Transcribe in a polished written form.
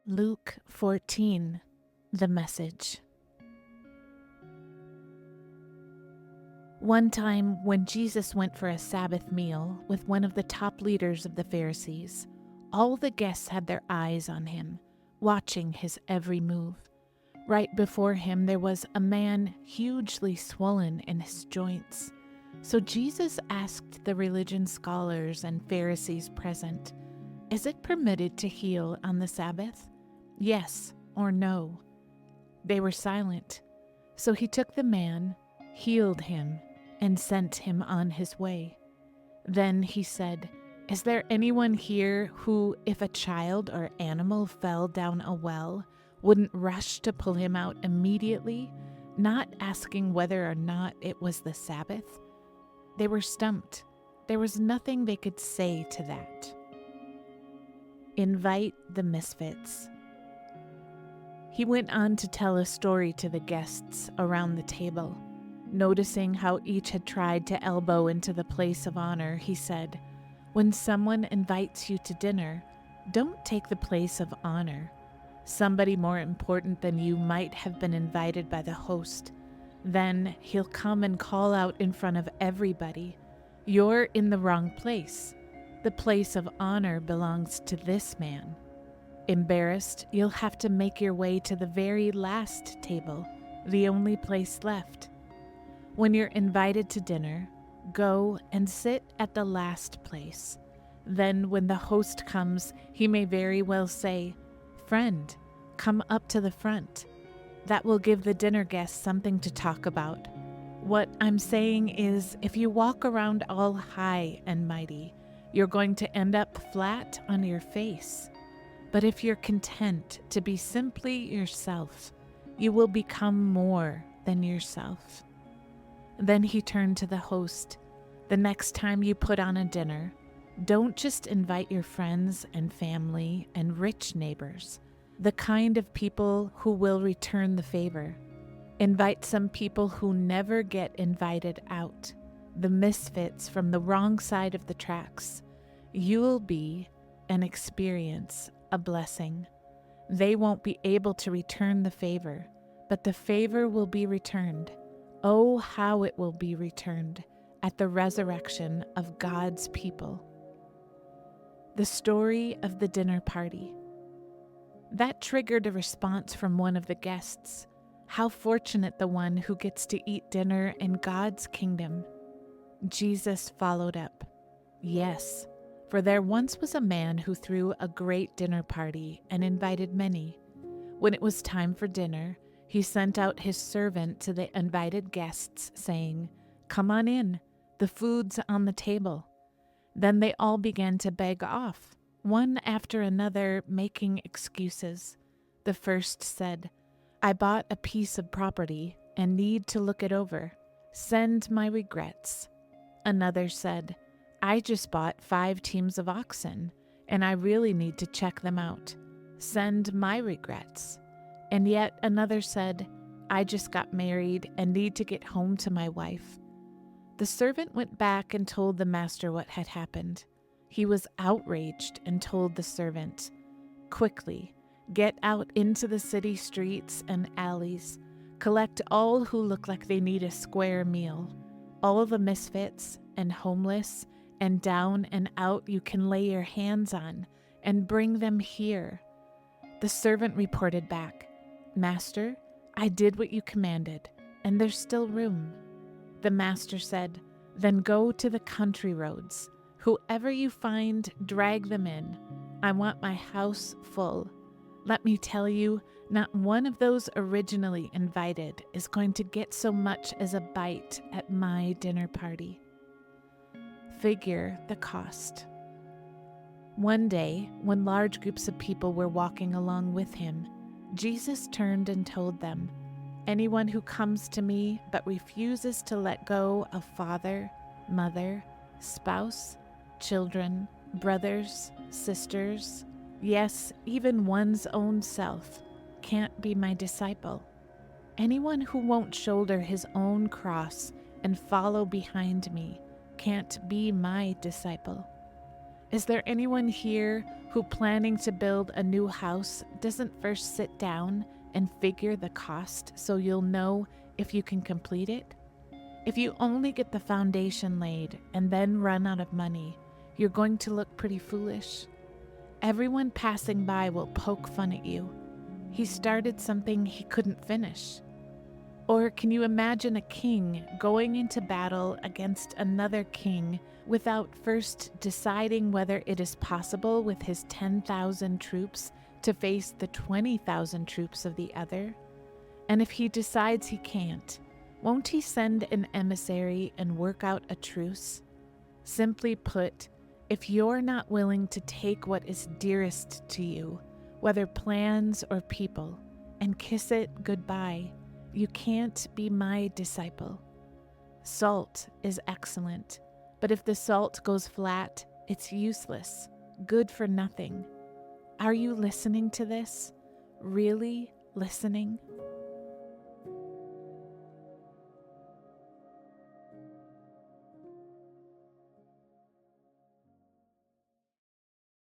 Luke 14, the message. One time, when Jesus went for a Sabbath meal with one of the top leaders of the Pharisees, all the guests had their eyes on him, watching his every move. Right before him there was a man hugely swollen in his joints. So Jesus asked the religion scholars and Pharisees present, "Is it permitted to heal on the Sabbath? Yes or no?" They were silent. So he took the man, healed him, and sent him on his way. Then he said, "Is there anyone here who, if a child or animal fell down a well, wouldn't rush to pull him out immediately, not asking whether or not it was the Sabbath?" They were stumped. There was nothing they could say to that. Invite the misfits. He went on to tell a story to the guests around the table. Noticing how each had tried to elbow into the place of honor, he said, "When someone invites you to dinner, don't take the place of honor. Somebody more important than you might have been invited by the host. Then he'll come and call out in front of everybody, 'You're in the wrong place. The place of honor belongs to this man.' Embarrassed, you'll have to make your way to the very last table, the only place left. When you're invited to dinner, go and sit at the last place. Then when the host comes, he may very well say, 'Friend, come up to the front.' That will give the dinner guests something to talk about. What I'm saying is, if you walk around all high and mighty, you're going to end up flat on your face. But if you're content to be simply yourself, you will become more than yourself." Then he turned to the host. "The next time you put on a dinner, don't just invite your friends and family and rich neighbors, the kind of people who will return the favor. Invite some people who never get invited out, the misfits from the wrong side of the tracks. You'll be and experience a blessing. They won't be able to return the favor, but the favor will be returned. Oh, how it will be returned at the resurrection of God's people." The story of the dinner party. That triggered a response from one of the guests. How fortunate the one who gets to eat dinner in God's kingdom. Jesus followed up, "Yes, for there once was a man who threw a great dinner party and invited many. When it was time for dinner, he sent out his servant to the invited guests, saying, 'Come on in, the food's on the table.' Then they all began to beg off, one after another, making excuses. The first said, 'I bought a piece of property and need to look it over. Send my regrets.' Another said, 'I just bought 5 teams of oxen, and I really need to check them out. Send my regrets.' And yet another said, 'I just got married and need to get home to my wife.' The servant went back and told the master what had happened. He was outraged and told the servant, 'Quickly, get out into the city streets and alleys. Collect all who look like they need a square meal, all the misfits and homeless and down and out you can lay your hands on, and bring them here.' The servant reported back, 'Master, I did what you commanded, and there's still room.' The master said, 'Then go to the country roads. Whoever you find, drag them in. I want my house full. Let me tell you, not one of those originally invited is going to get so much as a bite at my dinner party.' Figure the cost. One day, when large groups of people were walking along with him, Jesus turned and told them, 'Anyone who comes to me but refuses to let go of father, mother, spouse, children, brothers, sisters, yes, even one's own self, can't be my disciple. Anyone who won't shoulder his own cross and follow behind me can't be my disciple. Is there anyone here who, planning to build a new house, doesn't first sit down and figure the cost so you'll know if you can complete it? If you only get the foundation laid and then run out of money, you're going to look pretty foolish. Everyone passing by will poke fun at you. He started something he couldn't finish. Or can you imagine a king going into battle against another king without first deciding whether it is possible with his 10,000 troops to face the 20,000 troops of the other? And if he decides he can't, won't he send an emissary and work out a truce? Simply put, if you're not willing to take what is dearest to you, whether plans or people, and kiss it goodbye, you can't be my disciple. Salt is excellent, but if the salt goes flat, it's useless, good for nothing. Are you listening to this? Really listening?